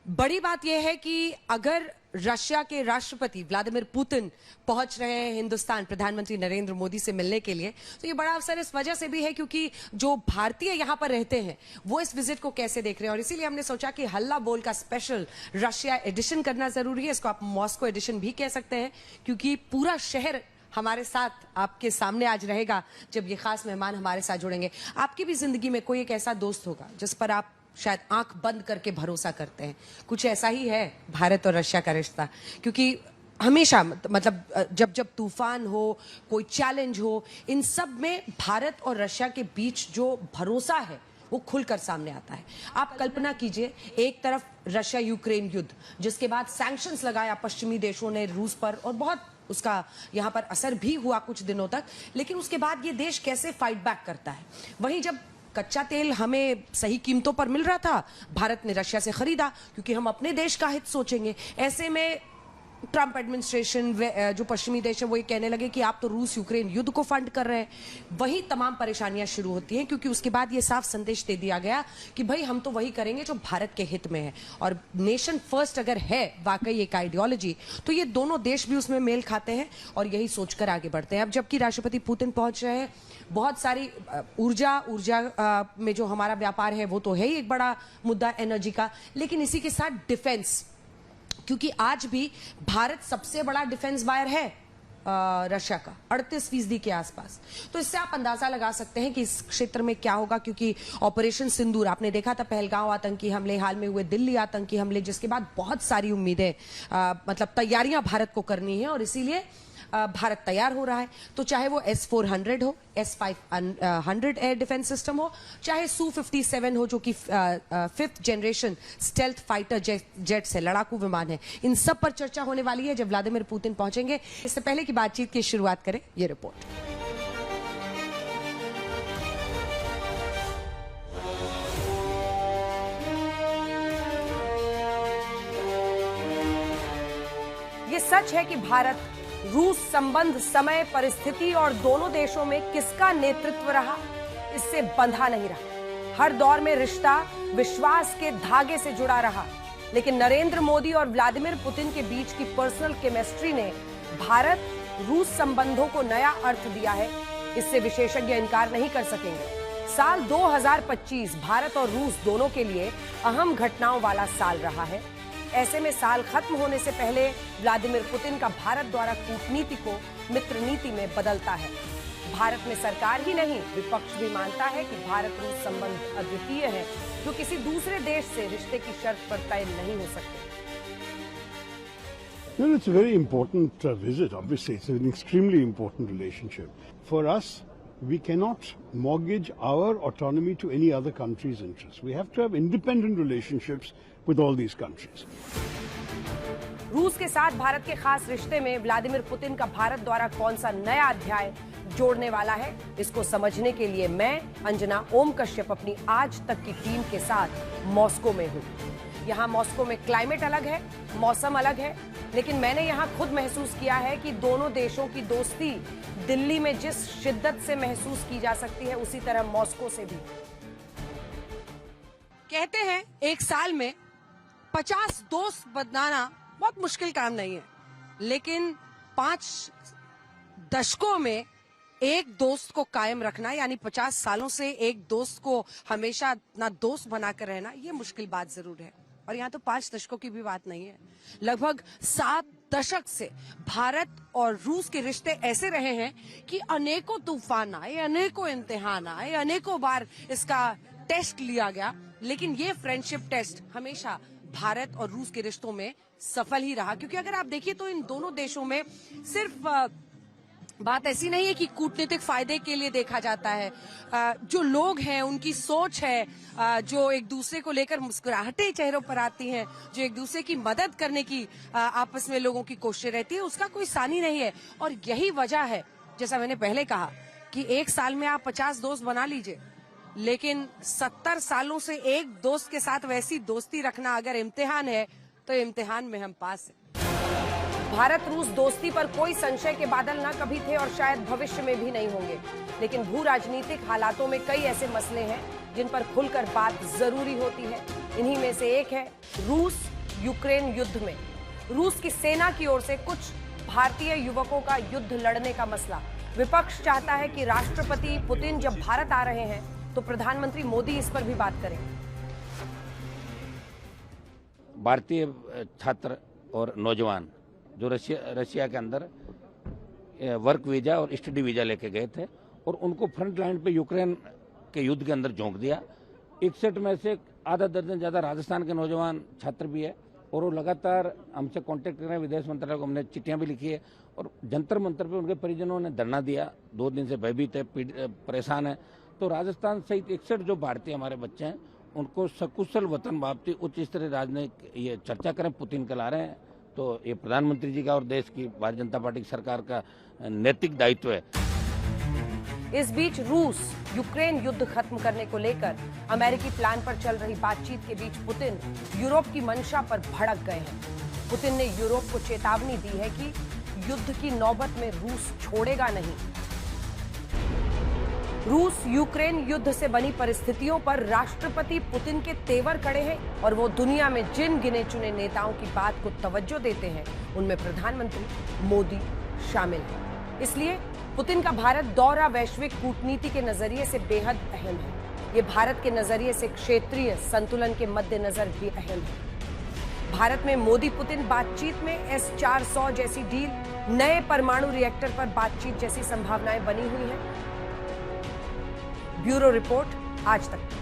बड़ी बात यह है कि अगर रशिया के राष्ट्रपति व्लादिमीर पुतिन पहुंच रहे हैं हिंदुस्तान प्रधानमंत्री नरेंद्र मोदी से मिलने के लिए, तो ये बड़ा अवसर इस वजह से भी है क्योंकि जो भारतीय यहां पर रहते हैं वो इस विजिट को कैसे देख रहे हैं। और इसीलिए हमने सोचा कि हल्ला बोल का स्पेशल रशिया एडिशन करना जरूरी है। इसको आप मॉस्को एडिशन भी कह सकते हैं क्योंकि पूरा शहर हमारे साथ आपके सामने आज रहेगा जब ये खास मेहमान हमारे साथ जुड़ेंगे। आपकी भी जिंदगी में कोई एक ऐसा दोस्त होगा जिस पर आप शायद आंख बंद करके भरोसा करते हैं। कुछ ऐसा ही है भारत और रशिया का रिश्ता, क्योंकि हमेशा मतलब जब जब तूफान हो, कोई चैलेंज हो, इन सब में भारत और रशिया के बीच जो भरोसा है वो खुलकर सामने आता है। आप कल्पना कीजिए, एक तरफ रशिया यूक्रेन युद्ध, जिसके बाद सैंक्शंस लगाया पश्चिमी देशों ने रूस पर, और बहुत उसका यहाँ पर असर भी हुआ कुछ दिनों तक, लेकिन उसके बाद ये देश कैसे फाइट बैक करता है। वहीं जब कच्चा तेल हमें सही कीमतों पर मिल रहा था, भारत ने रशिया से खरीदा क्योंकि हम अपने देश का हित सोचेंगे। ऐसे में ट्रंप एडमिनिस्ट्रेशन, जो पश्चिमी देश है, वो ये कहने लगे कि आप तो रूस यूक्रेन युद्ध को फंड कर रहे हैं। वही तमाम परेशानियां शुरू होती हैं क्योंकि उसके बाद ये साफ संदेश दे दिया गया कि भाई हम तो वही करेंगे जो भारत के हित में है। और नेशन फर्स्ट अगर है वाकई एक आइडियोलॉजी, तो ये दोनों देश भी उसमें मेल खाते हैं और यही सोचकर आगे बढ़ते हैं। अब जबकि राष्ट्रपति पुतिन पहुंच रहे हैं, बहुत सारी ऊर्जा में जो हमारा व्यापार है वो तो है ही एक बड़ा मुद्दा एनर्जी का, लेकिन इसी के साथ डिफेंस, क्योंकि आज भी भारत सबसे बड़ा डिफेंस बायर है रशिया का 38% के आसपास। तो इससे आप अंदाजा लगा सकते हैं कि इस क्षेत्र में क्या होगा, क्योंकि ऑपरेशन सिंदूर आपने देखा था, पहलगांव आतंकी हमले, हाल में हुए दिल्ली आतंकी हमले, जिसके बाद बहुत सारी उम्मीदें मतलब तैयारियां भारत को करनी है और इसीलिए भारत तैयार हो रहा है। तो चाहे वो S-400 हो, S-500 एयर डिफेंस सिस्टम हो, चाहे Su-57 हो जो कि 5th generation stealth fighter jets है, लड़ाकू विमान है, इन सब पर चर्चा होने वाली है जब व्लादिमीर पुतिन पहुंचेंगे। इससे पहले की बातचीत की शुरुआत करें ये रिपोर्ट। ये सच है कि भारत रूस संबंध, समय, परिस्थिति और दोनों देशों में किसका नेतृत्व रहा, इससे बंधा नहीं रहा। हर दौर में रिश्ता विश्वास के धागे से जुड़ा रहा, लेकिन नरेंद्र मोदी और व्लादिमीर पुतिन के बीच की पर्सनल केमिस्ट्री ने भारत रूस संबंधों को नया अर्थ दिया है। इससे विशेषज्ञ इनकार नहीं कर सकेंगे। साल 2025 भारत और रूस दोनों के लिए अहम घटनाओं वाला साल रहा है। ऐसे में साल खत्म होने से पहले व्लादिमीर पुतिन का भारत द्वारा कूटनीति को मित्र नीति में बदलता है। भारत में सरकार ही नहीं, विपक्ष भी मानता है कि भारत रूस संबंध अद्वितीय है, जो किसी दूसरे देश से रिश्ते की शर्त पर तय नहीं हो सकते। Well, it's a very important visit. Obviously, it's an extremely important relationship. For us, we cannot mortgage our autonomy to any other country's interests. We have to have independent relationships with all these countries. रूस के साथ भारत के खास रिश्ते में Vladimir Putin का भारत द्वारा कौन सा नया अध्याय जोड़ने वाला है, इसको समझने के लिए मैं, अंजना ओम कश्यप, अपनी आज तक की टीम के साथ मॉस्को में हूँ। यहाँ मॉस्को में क्लाइमेट अलग है, मौसम अलग है, लेकिन मैंने यहाँ खुद महसूस किया है कि दोनों देशों की दोस्ती दिल्ली में जिस शिद्दत से महसूस की जा सकती है, उसी तरह मॉस्को से भी। कहते हैं एक साल में 50 दोस्त बनाना बहुत मुश्किल काम नहीं है, लेकिन 5 दशकों में एक दोस्त को कायम रखना, यानी 50 सालों से एक दोस्त को हमेशा अपना दोस्त बनाकर रहना, ये मुश्किल बात जरूर है। और यहाँ तो 5 दशकों की भी बात नहीं है, लगभग 7 दशक से भारत और रूस के रिश्ते ऐसे रहे हैं कि अनेकों तूफान आए, अनेकों इम्तिहान आए, अनेकों बार इसका टेस्ट लिया गया, लेकिन ये फ्रेंडशिप टेस्ट हमेशा भारत और रूस के रिश्तों में सफल ही रहा। क्योंकि अगर आप देखिए तो इन दोनों देशों में सिर्फ बात ऐसी नहीं है कि कूटनीतिक फायदे के लिए देखा जाता है। जो लोग हैं, उनकी सोच है, जो एक दूसरे को लेकर मुस्कुराहटें चेहरों पर आती हैं, जो एक दूसरे की मदद करने की आपस में लोगों की कोशिश रहती है, उसका कोई सानी नहीं है। और यही वजह है, जैसा मैंने पहले कहा, कि एक साल में आप 50 दोस्त बना लीजिए, लेकिन 70 सालों से एक दोस्त के साथ वैसी दोस्ती रखना अगर इम्तिहान है, तो इम्तिहान में हम पास हैं। भारत रूस दोस्ती पर कोई संशय के बादल न कभी थे और शायद भविष्य में भी नहीं होंगे, लेकिन भू राजनीतिक हालातों में कई ऐसे मसले हैं जिन पर खुलकर बात जरूरी होती है। इन्हीं में से एक है रूस यूक्रेन युद्ध में रूस की सेना की ओर से कुछ भारतीय युवकों का युद्ध लड़ने का मसला। विपक्ष चाहता है कि राष्ट्रपति पुतिन जब भारत आ रहे हैं तो प्रधानमंत्री मोदी इस पर भी बात करें। भारतीय छात्र और नौजवान जो रशिया के अंदर वर्क वीजा और स्टडी वीजा लेके गए थे और उनको फ्रंट लाइन पे यूक्रेन के युद्ध के अंदर झोंक दिया। 61 में से आधा दर्जन ज्यादा राजस्थान के नौजवान छात्र भी है और वो लगातार हमसे कांटेक्ट कर रहे हैं। विदेश मंत्रालय को हमने चिट्ठियां भी लिखी है और जंतर मंतर पे उनके परिजनों ने धरना दिया। 2 दिन से भयभीत है, परेशान है। तो राजस्थान सहित 61 जो भारतीय हमारे बच्चे हैं उनको सकुशल वतन वापसी उच्च स्तरीय राजनयिक ये चर्चा करें पुतिन के ला रहे हैं। तो ये प्रधानमंत्री जी का और देश की भारतीय जनता पार्टी की सरकार का नैतिक दायित्व है। इस बीच रूस यूक्रेन युद्ध खत्म करने को लेकर अमेरिकी प्लान पर चल रही बातचीत के बीच पुतिन यूरोप की मंशा पर भड़क गए हैं। पुतिन ने यूरोप को चेतावनी दी है कि युद्ध की नौबत में रूस छोड़ेगा नहीं। रूस यूक्रेन युद्ध से बनी परिस्थितियों पर राष्ट्रपति पुतिन के तेवर कड़े हैं और वो दुनिया में जिन गिने चुने नेताओं की बात को तवज्जो देते हैं उनमें प्रधानमंत्री मोदी शामिल है। इसलिए पुतिन का भारत दौरा वैश्विक कूटनीति के नजरिए से बेहद अहम है। ये भारत के नजरिए से क्षेत्रीय संतुलन के मद्देनजर भी अहम है। भारत में मोदी पुतिन बातचीत में S-400 जैसी डील, नए परमाणु रिएक्टर पर बातचीत जैसी संभावनाएं बनी हुई हैं। ब्यूरो रिपोर्ट, आज तक।